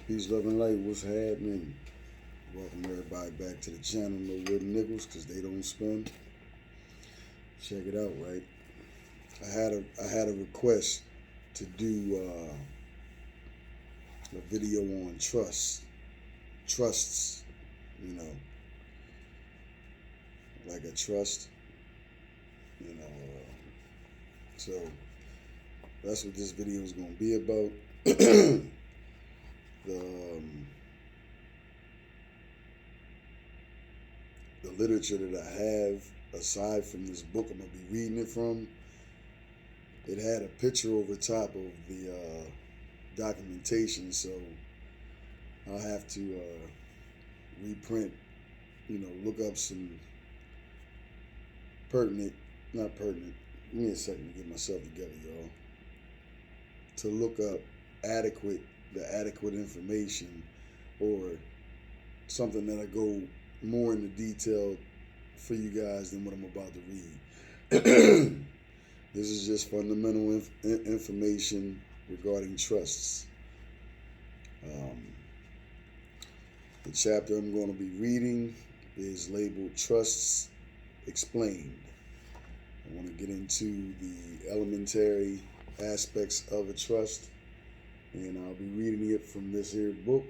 Peace, love, and light. What's happening? Welcome everybody back to the channel. No wooden nickels because they don't spin. Check it out, right? I had a request to do a video on trusts. You know, like a trust. You know, so that's what this video is going to be about. the the literature that I have, aside from this book I'm gonna be reading it from, it had a picture over top of the documentation, so I'll have to reprint. Look up some pertinent, not pertinent. Give me a second to get myself together, y'all. To look up the adequate information, or something that'll go more into detail for you guys than what I'm about to read. This is just fundamental information regarding trusts. The chapter I'm going to be reading is labeled Trusts Explained. I want to get into the elementary aspects of a trust, and I'll be reading it from this here book.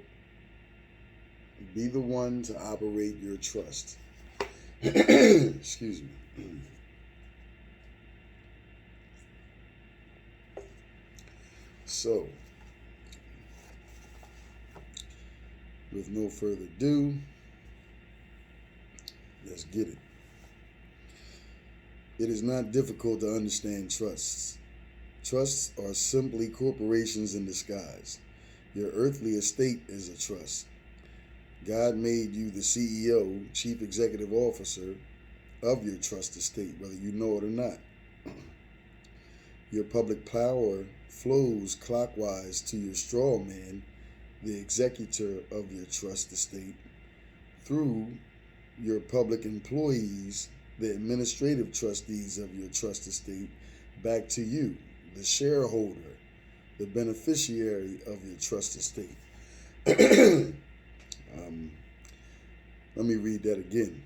Be the one to operate your trust. Excuse me. So, with no further ado, let's get it. It is not difficult to understand trusts. Trusts are simply corporations in disguise. Your earthly estate is a trust. God made you the CEO, Chief Executive Officer of your trust estate, whether you know it or not. Your public power flows clockwise to your straw man, the executor of your trust estate, through your public employees, the administrative trustees of your trust estate, back to you, the shareholder, the beneficiary of your trust estate. Let me read that again.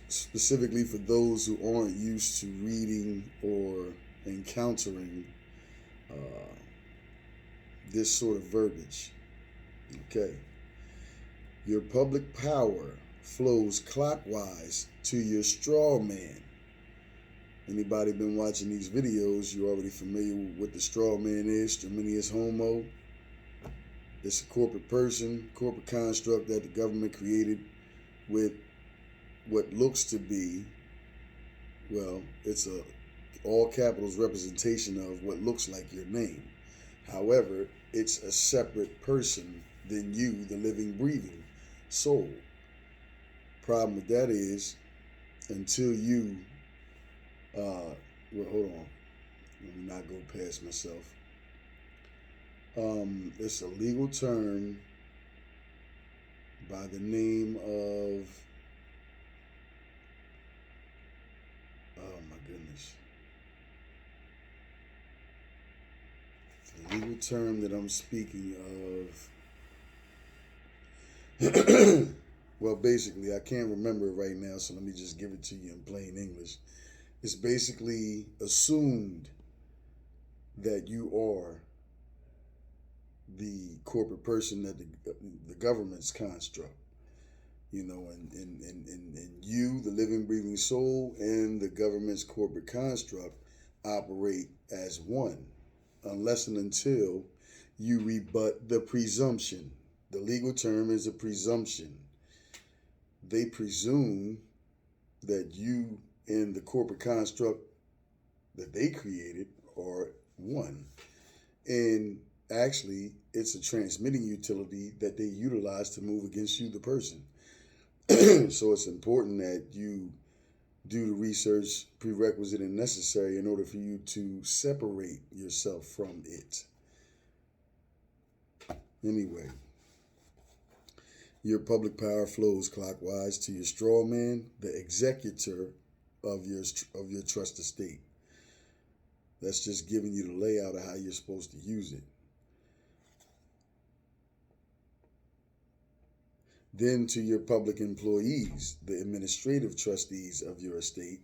Specifically for those who aren't used to reading or encountering this sort of verbiage. Okay. Your public power flows clockwise to your straw man. Anybody been watching these videos, you're already familiar with what the straw man is. Straminius Homo. It's a corporate person, corporate construct that the government created with what looks to be, well, it's a all capitals representation of what looks like your name. However, it's a separate person than you, the living, breathing soul. Problem with that is, until you, hold on, let me not go past myself. It's a legal term by the name of, oh my goodness. The legal term that I'm speaking of, well, basically, I can't remember it right now, so let me just give it to you in plain English. It's basically assumed that you are the corporate person that the government's construct, and you, the living, breathing soul, and the government's corporate construct operate as one, unless and until you rebut the presumption. The legal term is a presumption. They presume that you and the corporate construct that they created are one. And actually, it's a transmitting utility that they utilize to move against you, the person. So it's important that you do the research prerequisite and necessary in order for you to separate yourself from it. Anyway, your public power flows clockwise to your straw man, the executor of your trust estate. That's just giving you the layout of how you're supposed to use it. Then to your public employees, the administrative trustees of your estate.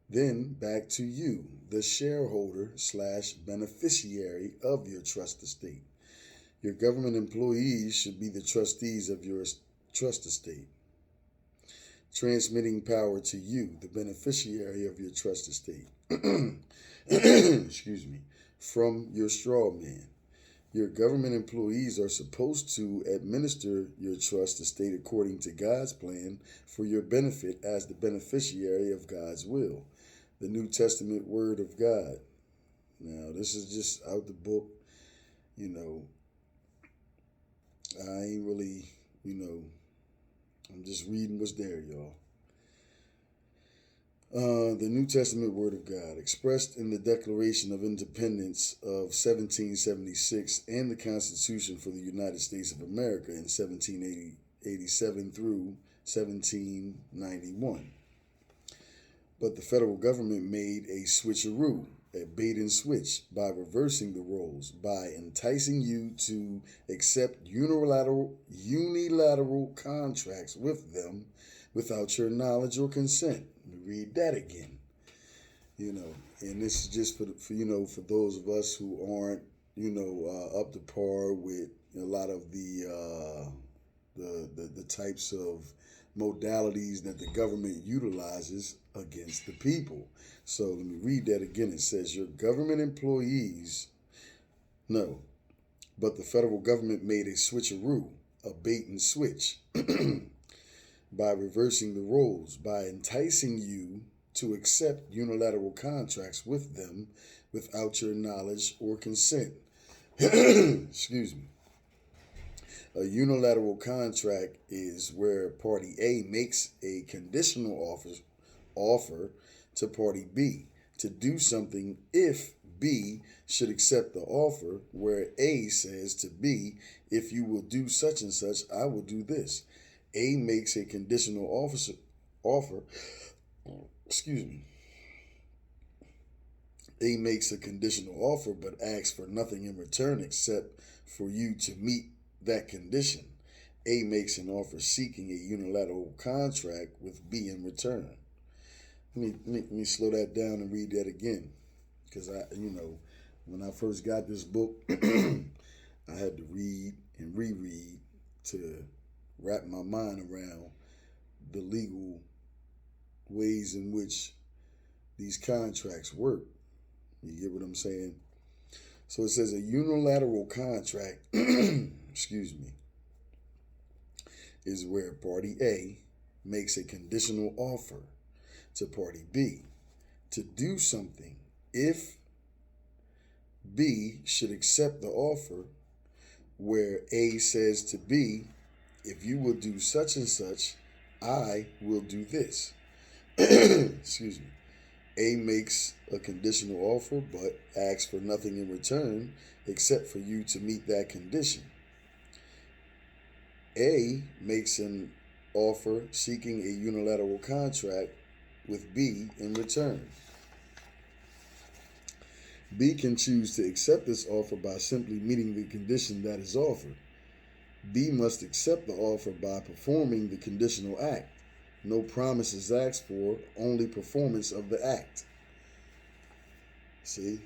Then back to you, the shareholder/beneficiary of your trust estate. Your government employees should be the trustees of your trust estate, transmitting power to you, the beneficiary of your trust estate. Excuse me, from your straw man. Your government employees are supposed to administer your trust estate according to God's plan for your benefit as the beneficiary of God's will. The New Testament Word of God. Now, this is just out the book. You know, I ain't really, I'm just reading what's there, y'all. The New Testament Word of God, expressed in the Declaration of Independence of 1776 and the Constitution for the United States of America in 1787 through 1791. But the federal government made a switcheroo, a bait and switch, by reversing the roles, by enticing you to accept unilateral contracts with them without your knowledge or consent. Let me read that again. And this is just for those of us who aren't, up to par with a lot of the types of modalities that the government utilizes against the people. So let me read that again. It says your government employees, no, but the federal government made a switcheroo, a bait and switch, by reversing the roles, by enticing you to accept unilateral contracts with them without your knowledge or consent. Excuse me. A unilateral contract is where party A makes a conditional offer to party B to do something if B should accept the offer, where A says to B, if you will do such and such, I will do this. A makes a conditional offer. A makes a conditional offer but asks for nothing in return except for you to meet that condition. A makes an offer seeking a unilateral contract with B in return. Let me slow that down and read that again, because when I first got this book, I had to read and reread to wrap my mind around the legal ways in which these contracts work. You get what I'm saying? So it says a unilateral contract, is where party A makes a conditional offer to party B to do something if B should accept the offer, where A says to B, if you will do such and such, I will do this. Excuse me. A makes a conditional offer but asks for nothing in return except for you to meet that condition. A makes an offer seeking a unilateral contract with B in return. B can choose to accept this offer by simply meeting the condition that is offered. B must accept the offer by performing the conditional act. No promise is asked for, only performance of the act. See?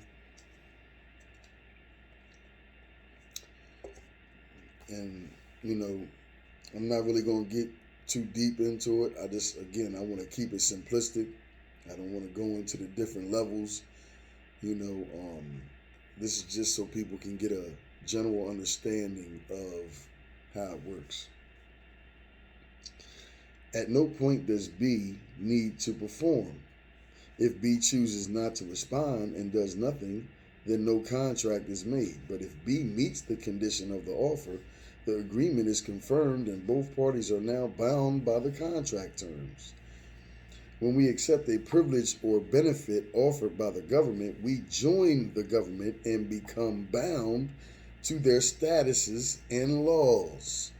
And, I'm not really going to get too deep into it. I want to keep it simplistic. I don't want to go into the different levels. This is just so people can get a general understanding of how it works. At no point does B need to perform. If B chooses not to respond and does nothing, then no contract is made. But if B meets the condition of the offer, the agreement is confirmed and both parties are now bound by the contract terms. When we accept a privilege or benefit offered by the government, we join the government and become bound to their statuses and laws.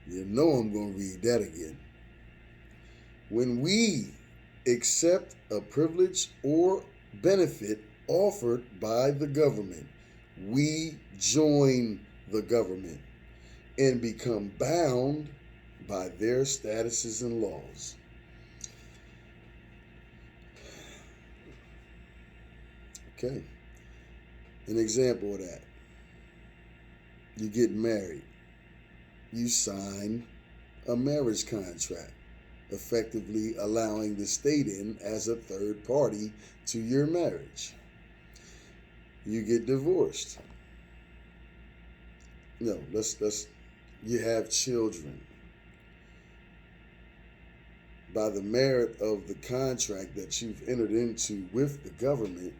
I'm going to read that again. When we accept a privilege or benefit offered by the government, we join the government and become bound by their statuses and laws. Okay. An example of that. You get married. You sign a marriage contract, effectively allowing the state in as a third party to your marriage. You get divorced. No, you have children. By the merit of the contract that you've entered into with the government,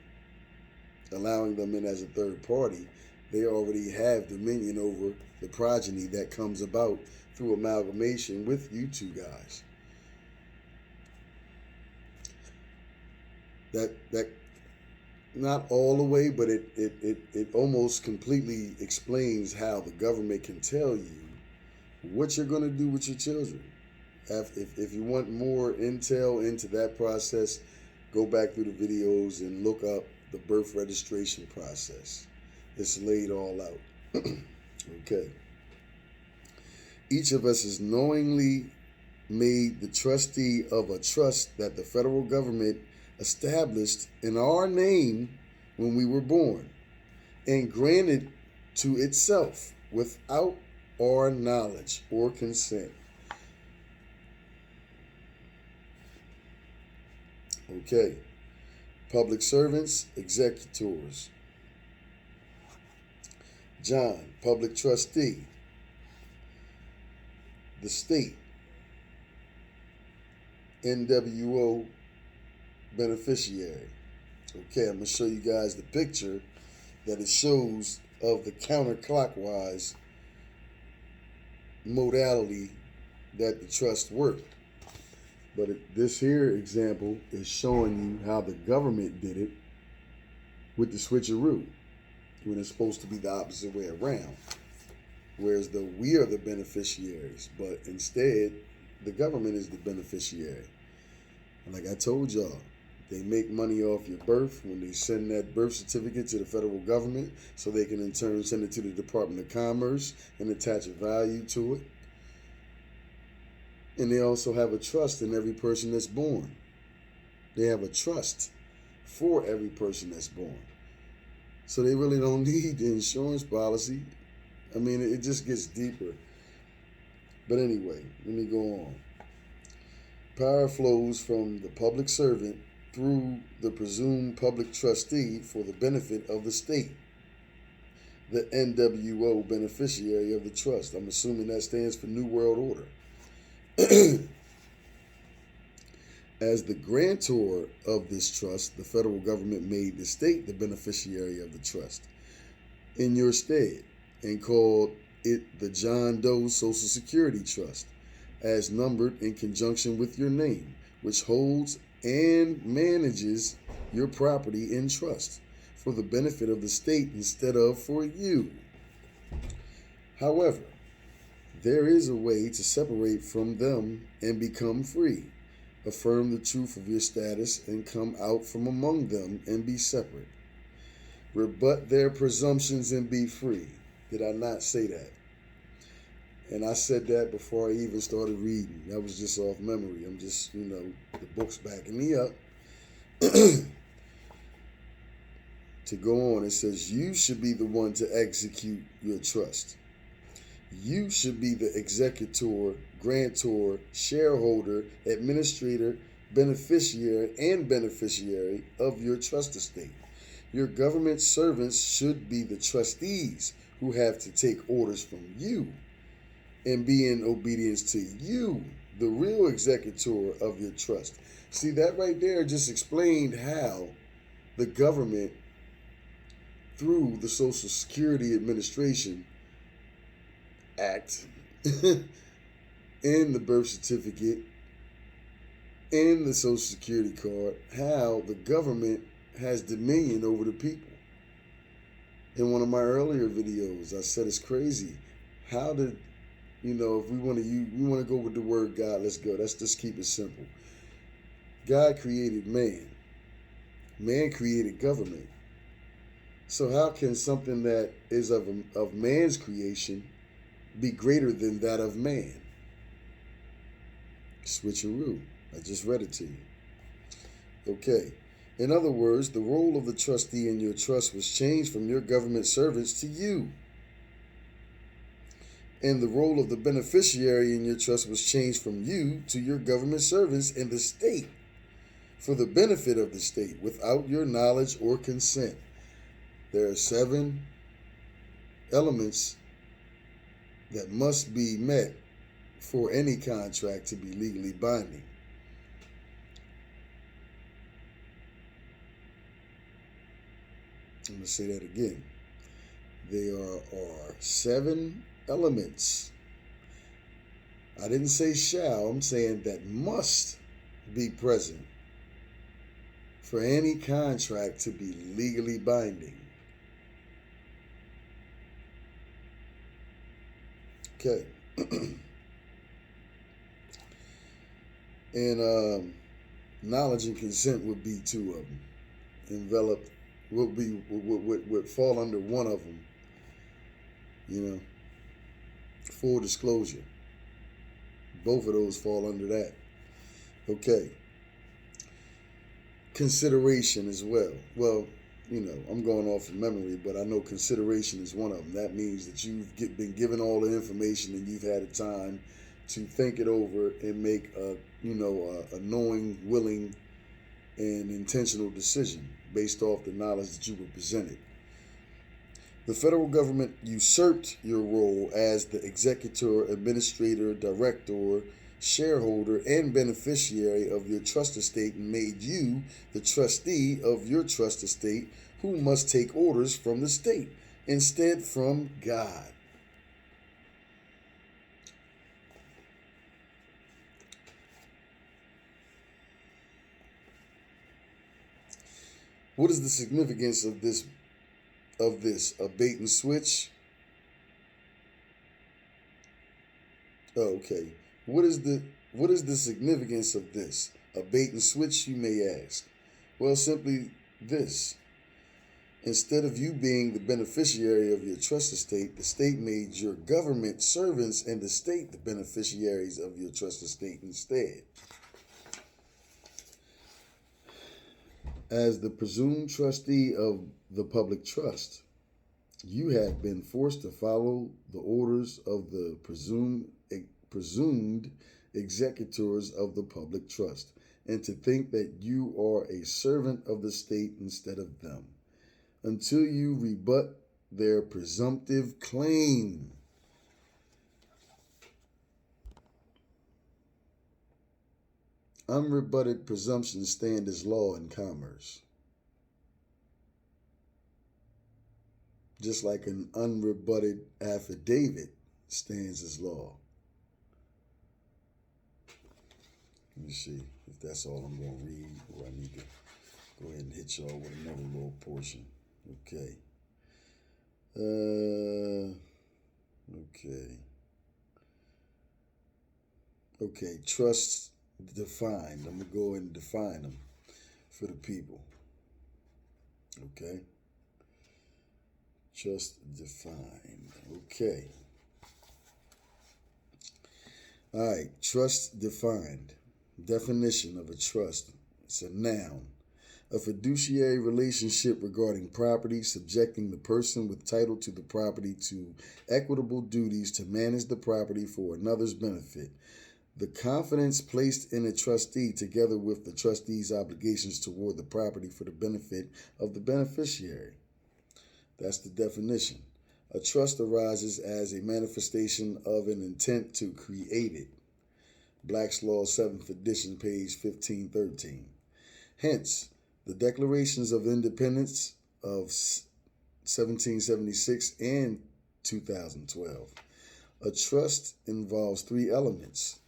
allowing them in as a third party, they already have dominion over the progeny that comes about through amalgamation with you two guys. That not all the way, but it almost completely explains how the government can tell you what you're going to do with your children. If you want more intel into that process, go back through the videos and look up the birth registration process. It's laid all out. Okay. Each of us is knowingly made the trustee of a trust that the federal government established in our name when we were born and granted to itself without our knowledge or consent. Okay. Public servants, executors. John, public trustee. The state, NWO beneficiary. Okay, I'm going to show you guys the picture that it shows of the counterclockwise modality that the trust worked. But this here example is showing you how the government did it with the switcheroo, when it's supposed to be the opposite way around. Whereas we are the beneficiaries, but instead, the government is the beneficiary. And like I told y'all, they make money off your birth when they send that birth certificate to the federal government so they can in turn send it to the Department of Commerce and attach a value to it. And they also have a trust in every person that's born. They have a trust for every person that's born. So they really don't need the insurance policy. I mean, it just gets deeper. But anyway, let me go on. Power flows from the public servant through the presumed public trustee for the benefit of the state, the NWO beneficiary of the trust. I'm assuming that stands for New World Order. As the grantor of this trust, the federal government made the state the beneficiary of the trust in your stead and called it the John Doe Social Security Trust, as numbered in conjunction with your name, which holds and manages your property in trust for the benefit of the state instead of for you. However, there is a way to separate from them and become free. Affirm the truth of your status and come out from among them and be separate. Rebut their presumptions and be free. Did I not say that? And I said that before I even started reading. That was just off memory. I'm just, the book's backing me up. To go on, it says, you should be the one to execute your trust. You should be the executor, grantor, shareholder, administrator, beneficiary, and beneficiary of your trust estate. Your government servants should be the trustees who have to take orders from you and be in obedience to you, the real executor of your trust. See, that right there just explained how the government, through the Social Security Administration Act, and the birth certificate, and the Social Security card, how the government has dominion over the people. In one of my earlier videos, I said it's crazy. How did, if we want to go with the word God, let's go. Let's just keep it simple. God created man. Man created government. So how can something that is of man's creation be greater than that of man? Switcheroo. I just read it to you. Okay. In other words, the role of the trustee in your trust was changed from your government servants to you. And the role of the beneficiary in your trust was changed from you to your government servants and the state for the benefit of the state without your knowledge or consent. There are 7 elements that must be met for any contract to be legally binding. I'm going to say that again. There are 7 elements. I didn't say shall, I'm saying that must be present for any contract to be legally binding. Okay. And knowledge and consent would be 2 of them. Enveloped would fall under 1 of them. You know, full disclosure. Both of those fall under that. Okay. Consideration as well. Well, you know, I'm going off of memory, but I know consideration is one of them. That means that you've been given all the information and you've had a time to think it over and make a knowing, willing, and intentional decision based off the knowledge that you were presented. The federal government usurped your role as the executor, administrator, director, shareholder, and beneficiary of your trust estate and made you the trustee of your trust estate who must take orders from the state instead from God. What is the significance of this? A bait and switch? Oh, okay. What is the significance of this? A bait and switch, you may ask. Well, simply this. Instead of you being the beneficiary of your trust estate, the state made your government servants and the state the beneficiaries of your trust estate instead. As the presumed trustee of the public trust, you have been forced to follow the orders of the presumed executors of the public trust, and to think that you are a servant of the state instead of them, until you rebut their presumptive claim. Unrebutted presumptions stand as law in commerce. Just like an unrebutted affidavit stands as law. Let me see if that's all I'm going to read, or I need to go ahead and hit y'all with another little portion. Okay. Okay, trusts defined. I'm going to go and define them for the people. Okay. Trust defined. Okay. All right. Trust defined. Definition of a trust. It's a noun. A fiduciary relationship regarding property, subjecting the person with title to the property to equitable duties to manage the property for another's benefit. The confidence placed in a trustee together with the trustee's obligations toward the property for the benefit of the beneficiary. That's the definition. A trust arises as a manifestation of an intent to create it. Black's Law 7th edition, page 1513. Hence, the Declarations of Independence of 1776 and 2012. A trust involves 3 elements.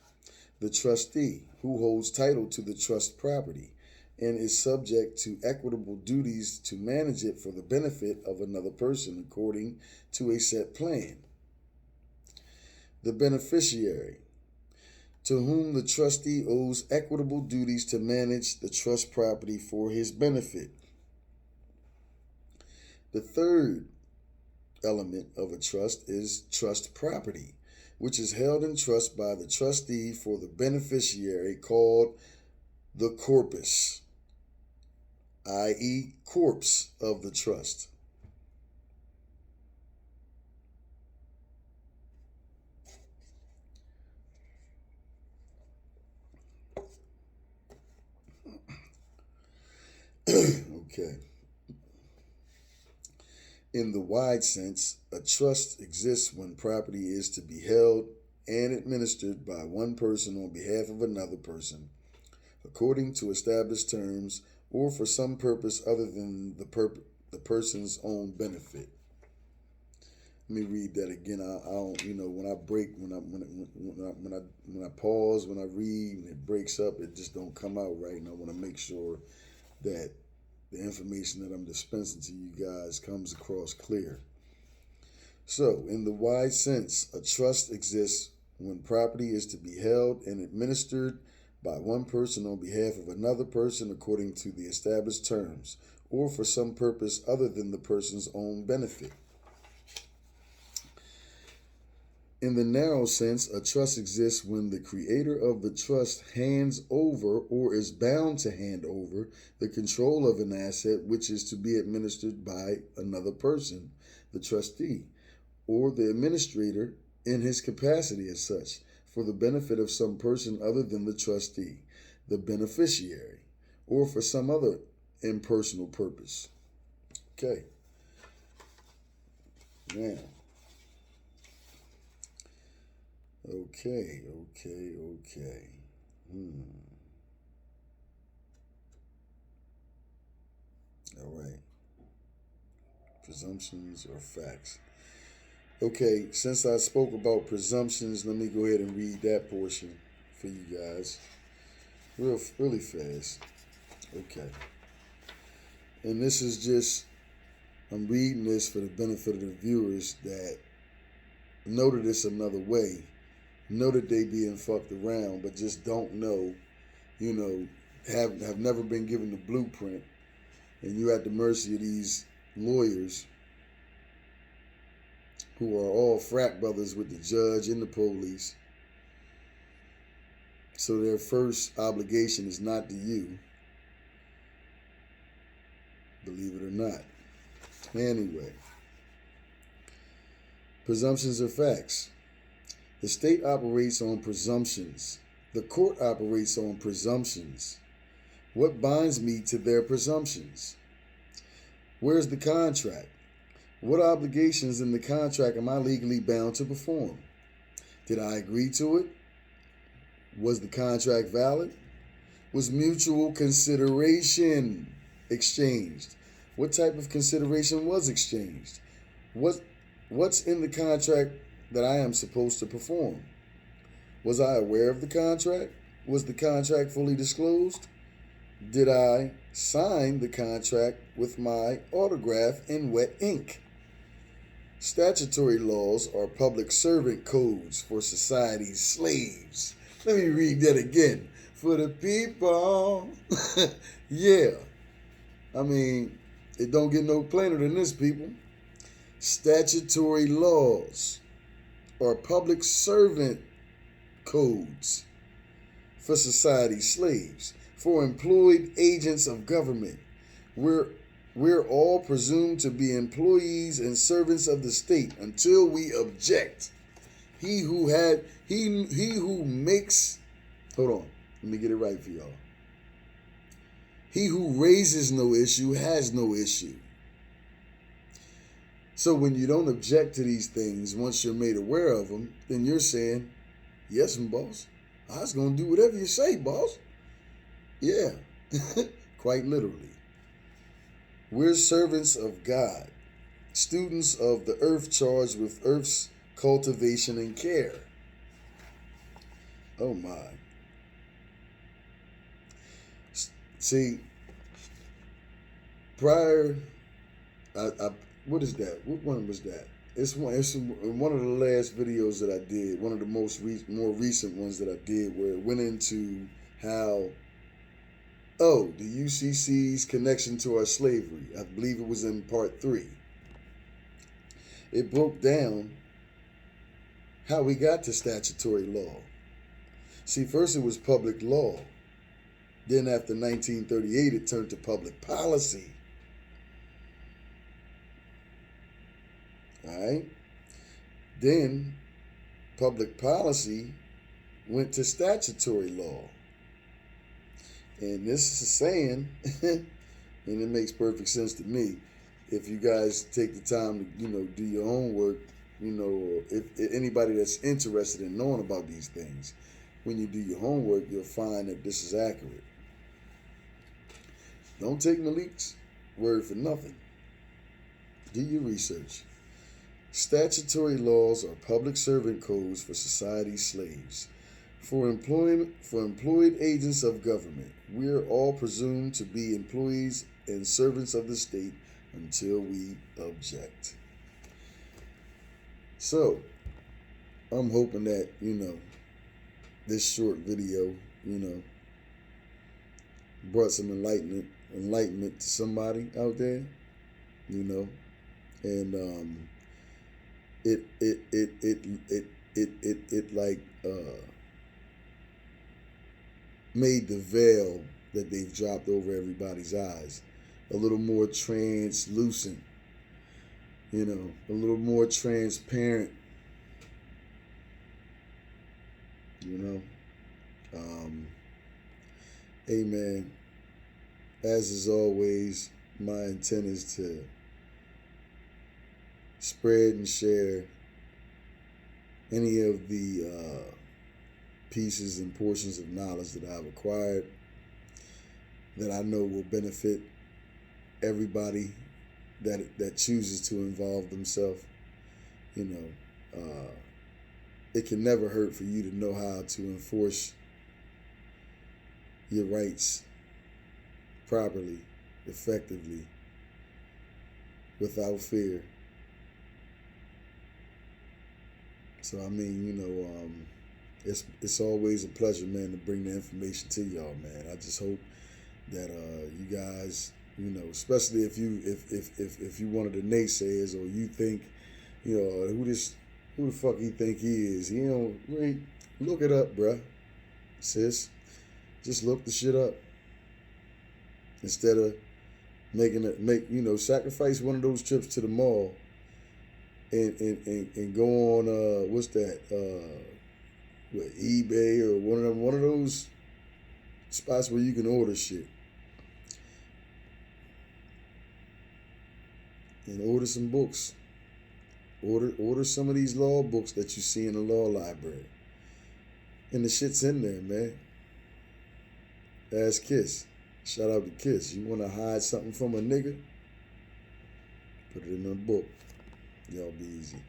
The trustee, who holds title to the trust property and is subject to equitable duties to manage it for the benefit of another person according to a set plan. The beneficiary, to whom the trustee owes equitable duties to manage the trust property for his benefit. The third element of a trust is trust property, which is held in trust by the trustee for the beneficiary, called the corpus, i.e., corpse of the trust. Okay. In the wide sense, a trust exists when property is to be held and administered by one person on behalf of another person, according to established terms, or for some purpose other than the person's own benefit. Let me read that again. I don't, when I break, when I pause, when I read, and it breaks up, it just don't come out right. And I want to make sure that the information that I'm dispensing to you guys comes across clear. So, in the wide sense, a trust exists when property is to be held and administered by one person on behalf of another person according to the established terms, or for some purpose other than the person's own benefit. In the narrow sense, a trust exists when the creator of the trust hands over or is bound to hand over the control of an asset which is to be administered by another person, the trustee, or the administrator in his capacity as such, for the benefit of some person other than the trustee, the beneficiary, or for some other impersonal purpose. Okay. Now. Okay. All right. Presumptions or facts. Okay, since I spoke about presumptions, let me go ahead and read that portion for you guys. Really fast. Okay. And this is just, I'm reading this for the benefit of the viewers that noted this another way. Know that they being fucked around, but just don't know, have never been given the blueprint, and you're at the mercy of these lawyers who are all frat brothers with the judge and the police. So their first obligation is not to you, believe it or not. Anyway, presumptions are facts. The state operates on presumptions. The court operates on presumptions. What binds me to their presumptions? Where's the contract? What obligations in the contract am I legally bound to perform? Did I agree to it? Was the contract valid? Was mutual consideration exchanged? What type of consideration was exchanged? What's in the contract that I am supposed to perform? Was I aware of the contract? Was the contract fully disclosed? Did I sign the contract with my autograph in wet ink? Statutory laws are public servant codes for society's slaves. Let me read that again. For the people. Yeah. I mean, it don't get no plainer than this, people. Statutory laws are public servant codes for society's slaves, for employed agents of government. We're all presumed to be employees and servants of the state until we object. He who makes, hold on, let me get it right for y'all. He who raises no issue has no issue. So when you don't object to these things, once you're made aware of them, then you're saying, yes, boss, I was going to do whatever you say, boss. Yeah, quite literally. We're servants of God, students of the earth charged with earth's cultivation and care. Oh my. See, prior, what is that? What one was that? It's one of the last videos that I did, one of the more recent ones that I did, where it went into how, the UCC's connection to our slavery. I believe it was in part 3. it broke down how we got to statutory law. See, first it was public law. Then after 1938, it turned to public policy. All right? Then public policy went to statutory law. And this is saying, and it makes perfect sense to me, if you guys take the time to, do your homework, if anybody that's interested in knowing about these things, when you do your homework, you'll find that this is accurate. Don't take Malik's word for nothing. Do your research. Statutory laws are public servant codes for society's slaves. For employed agents of government, we are all presumed to be employees and servants of the state until we object. So, I'm hoping that, this short video, brought some enlightenment to somebody out there, and made the veil that they've dropped over everybody's eyes a little more translucent, a little more transparent, hey man, as is always, my intent is to spread and share any of the pieces and portions of knowledge that I've acquired that I know will benefit everybody that chooses to involve themselves. It can never hurt for you to know how to enforce your rights properly, effectively, without fear. So it's always a pleasure, man, to bring the information to y'all, man. I just hope that you guys, especially if you one of the naysayers, or you think, who the fuck he think he is? Look it up, bruh, sis. Just look the shit up instead of sacrifice one of those trips to the mall and go on what's that? eBay or one of those spots where you can order shit. And order some books. Order some of these law books that you see in the law library. And the shit's in there, man. Ask Kiss. Shout out to Kiss. You want to hide something from a nigga? Put it in a book. Y'all be easy.